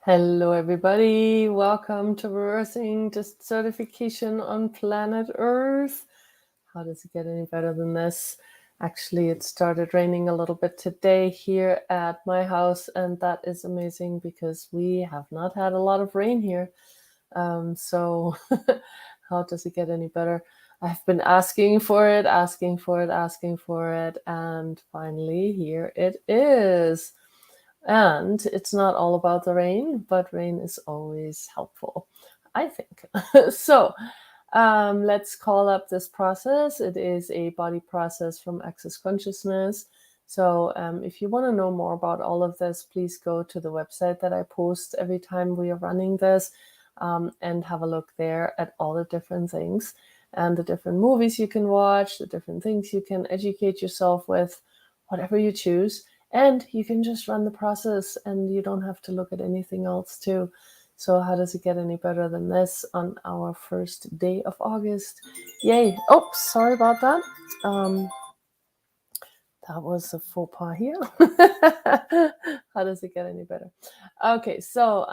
Hello, everybody. Welcome to Reversing Desertification on Planet Earth. How does it get any better than this? Actually, it started raining a little bit today here at my house, and that is amazing because we have not had a lot of rain here. So, how does it get any better? I've been asking for it, and finally, here it is. And it's not all about the rain, but rain is always helpful, I think. So let's call up this process. It is a body process from Access Consciousness. So if you want to know more about all of this, please go to the website that I post every time we are running this and have a look there at all the different things and the different movies you can watch, the different things you can educate yourself with, whatever you choose. And you can just run the process and you don't have to look at anything else too. So how does it get any better than this on our first day of August? Yay. Oh, sorry about that. That was a faux pas here. How does it get any better? Okay, so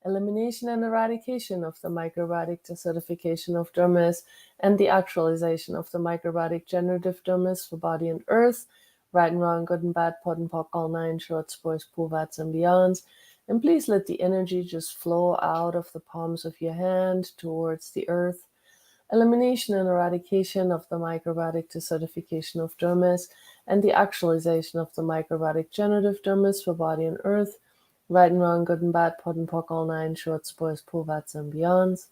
elimination and eradication of the microbiotic desertification of dermis and the actualization of the microbiotic generative dermis for body and earth. Right and wrong, good and bad, pot and pock, all nine, shorts, boys, poovats, and beyonds. And please let the energy just flow out of the palms of your hand towards the earth. Elimination and eradication of the microbiotic desertification of dermis and the actualization of the microbiotic generative dermis for body and earth. Right and wrong, good and bad, pot and pock, all nine, shorts, boys, poovats, and beyonds.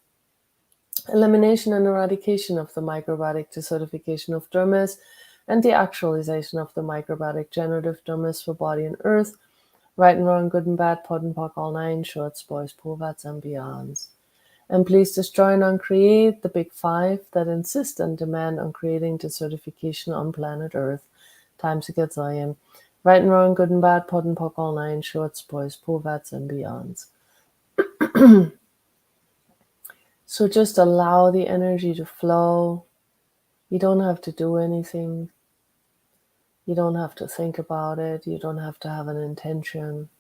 Elimination and eradication of the microbiotic desertification of dermis and the actualization of the microbiotic generative dermis for body and earth. Right and wrong, good and bad, pot and pock, all nine, shorts, boys, poovats, and beyonds. And please destroy and uncreate the big five that insist and demand on creating desertification on planet Earth. Times a gazillion. Right and wrong, good and bad, pot and pock, all nine, shorts, boys, poovats, and beyonds. So just allow the energy to flow. You don't have to do anything. You don't have to think about it. You don't have to have an intention.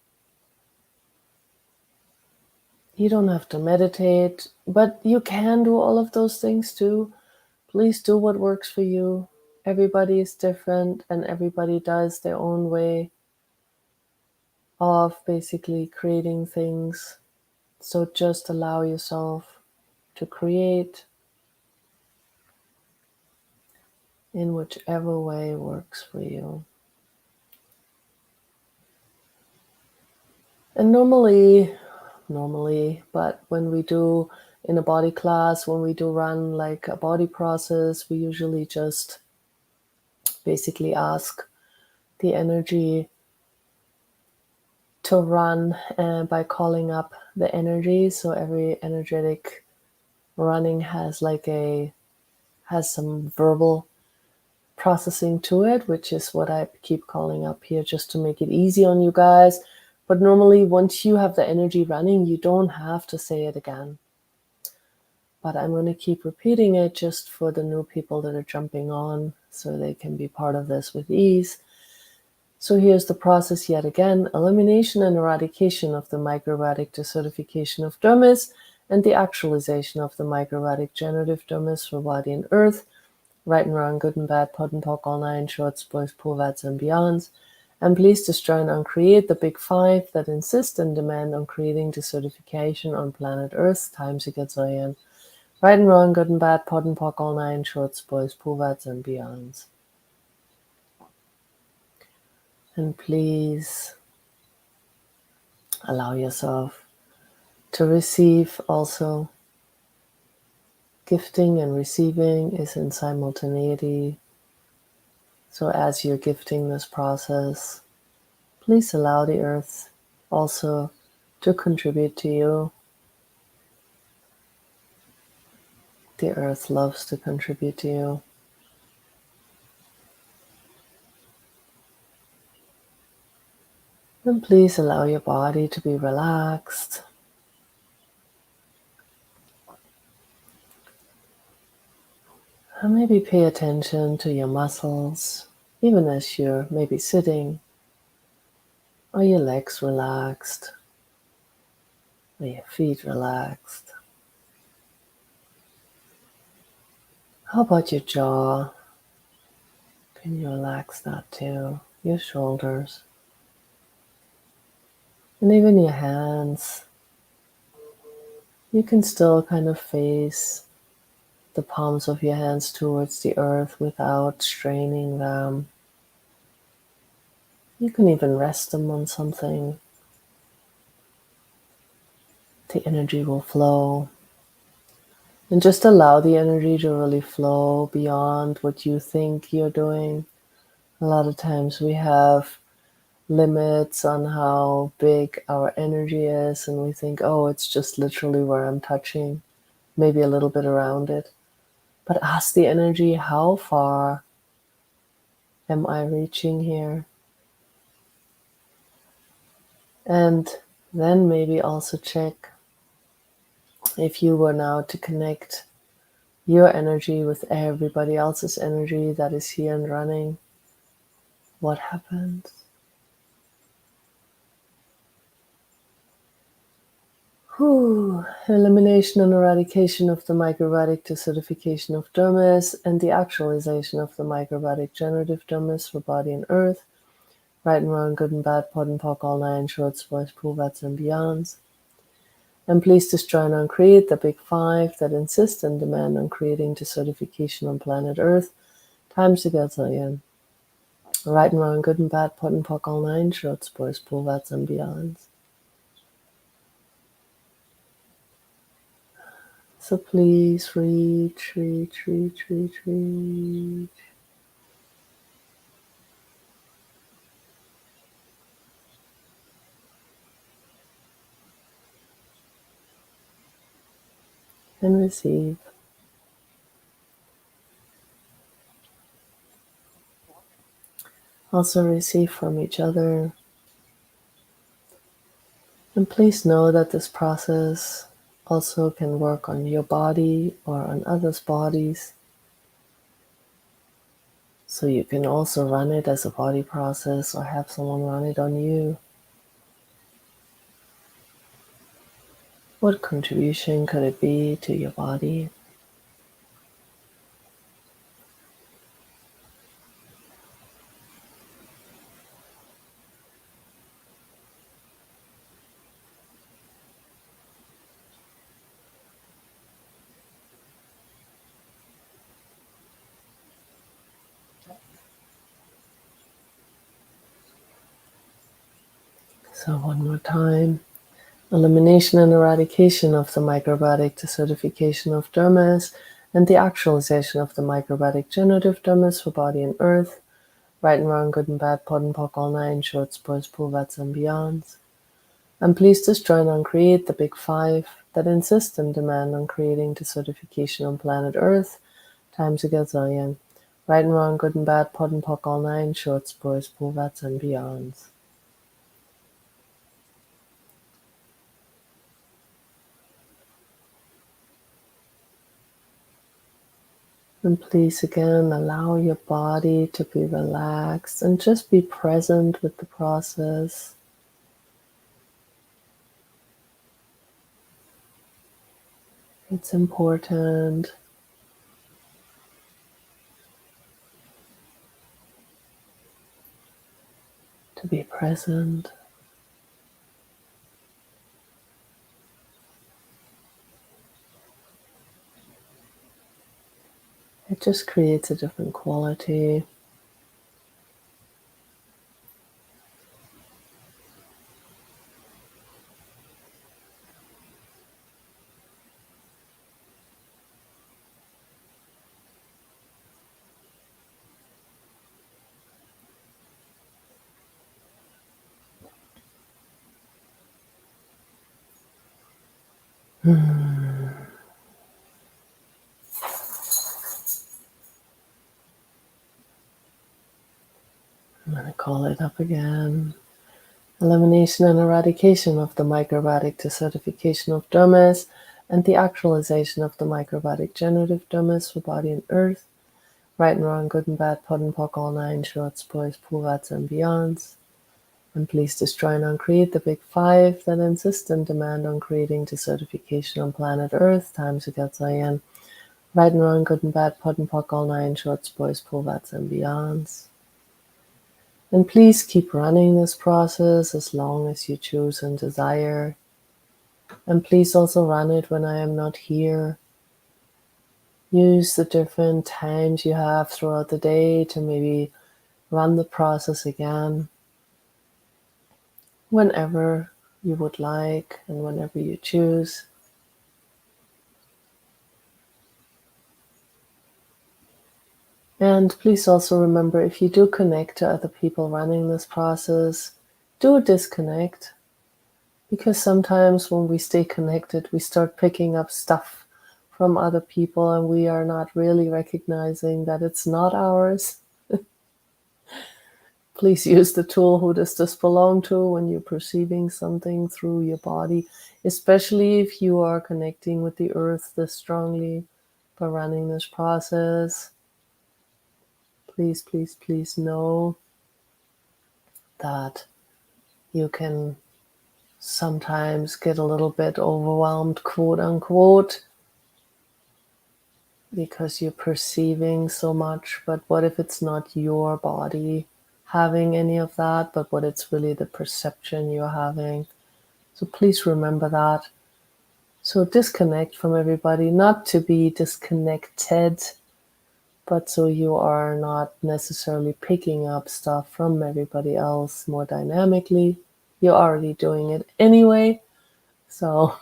You don't have to meditate, but you can do all of those things too. Please do what works for you. Everybody is different and everybody does their own way of basically creating things. So just allow yourself to create in whichever way works for you. And normally, but when we do in a body class, when we do run like a body process, we usually just basically ask the energy to run by calling up the energy. So every energetic running has some verbal processing to it, which is what I keep calling up here just to make it easy on you guys. But normally once you have the energy running, you don't have to say it again. But I'm going to keep repeating it just for the new people that are jumping on so they can be part of this with ease. So here's the process yet again: elimination and eradication of the microbiotic desertification of dermis and the actualization of the microbiotic generative dermis for body and earth. Right and wrong, good and bad, pot and pock, all nine, shorts, boys, poovats, and beyonds. And please destroy and uncreate the big five that insist and demand on creating desertification on planet Earth times a gazillion. Right and wrong, good and bad, pot and pock, all nine, shorts, boys, poovats, and beyonds. And please allow yourself to receive also. Gifting and receiving is in simultaneity. So as you're gifting this process, please allow the earth also to contribute to you. The earth loves to contribute to you. And please allow your body to be relaxed. And maybe pay attention to your muscles, even as you're maybe sitting, or your legs relaxed, Are your feet relaxed? How about your jaw? Can you relax that too? Your shoulders. And even your hands. You can still kind of face the palms of your hands towards the earth without straining them. You can even rest them on something. The energy will flow. And just allow the energy to really flow beyond what you think you're doing. A lot of times we have limits on how big our energy is, and we think, oh, it's just literally where I'm touching, maybe a little bit around it. But ask the energy, how far am I reaching here? And then maybe also check if you were now to connect your energy with everybody else's energy that is here and running, what happens? Elimination and eradication of the microbiotic desertification of dermis and the actualization of the microbiotic generative dermis for body and earth. Right and wrong, good and bad, pod and poc, all nine shorts, boys, poolvats, and beyonds. And please destroy and uncreate the big five that insist and demand on creating desertification on planet Earth times a gazillion. Right and wrong, good and bad, pod and poc, all nine shorts, boys, poolvats, and beyonds. So please reach, reach, reach, reach, reach. And receive. Also receive from each other. And please know that this process also can work on your body or on others' bodies. So you can also run it as a body process or have someone run it on you. What contribution could it be to your body? So one more time. Elimination and eradication of the microbiotic desertification of dermis and the actualization of the microbiotic generative dermis for body and earth. Right and wrong, good and bad, pod and poc, all nine shorts, boys, poolvats, and beyonds. I'm pleased to destroy and uncreate the big five that insist and demand on creating desertification on planet Earth times a gazillion. Right and wrong, good and bad, pod and poc, all nine shorts, boys, poolvats, and beyonds. And please again, allow your body to be relaxed and just be present with the process. It's important to be present. It just creates a different quality. I'm going to call it up again. Elimination and eradication of the microbiotic desertification of dermis and the actualization of the microbiotic generative dermis for body and earth. Right and wrong, good and bad, pod and poc, all nine shorts, boys, poolvats, and beyonds. And please destroy and uncreate the big five that insist and demand on creating desertification on planet Earth, times against Zion. Right and wrong, good and bad, pot and pock, all nine shorts, boys, povats, and beyonds. And please keep running this process as long as you choose and desire. And please also run it when I am not here. Use the different times you have throughout the day to maybe run the process again whenever you would like and whenever you choose. And please also remember, if you do connect to other people running this process, do disconnect. Because sometimes when we stay connected, we start picking up stuff from other people and we are not really recognizing that it's not ours. Please use the tool, who does this belong to, when you're perceiving something through your body, especially if you are connecting with the earth this strongly by running this process. Please, please, please know that you can sometimes get a little bit overwhelmed, quote unquote, because you're perceiving so much. But what if it's not your body having any of that, but what it's really the perception you're having? So please remember that. So disconnect from everybody, not to be disconnected, but so you are not necessarily picking up stuff from everybody else more dynamically. You're already doing it anyway. So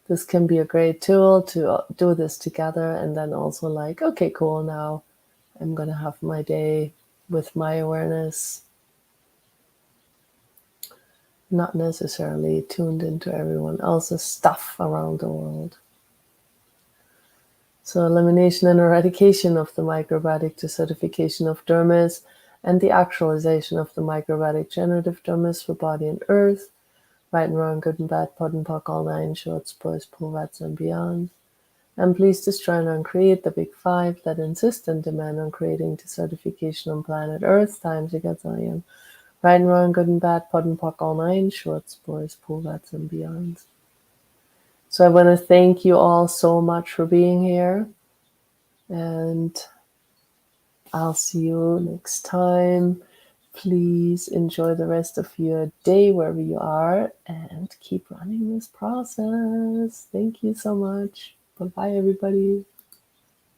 this can be a great tool to do this together, and then also like, okay, cool, now I'm going to have my day with my awareness, not necessarily tuned into everyone else's stuff around the world. So elimination and eradication of the microbiotic desertification of dermis and the actualization of the microbiotic generative dermis for body and earth, right and wrong, good and bad, pot and pock, all nine shorts, boys, povats, and beyond. And please destroy and uncreate the big five that insist and demand on creating desertification on planet Earth, times against Zion. Right and wrong, good and bad, pot and pock, all nine shorts, boys, povats, and beyond. So I want to thank you all so much for being here, and I'll see you next time. Please enjoy the rest of your day wherever you are and keep running this process. Thank you so much. Bye-bye, everybody.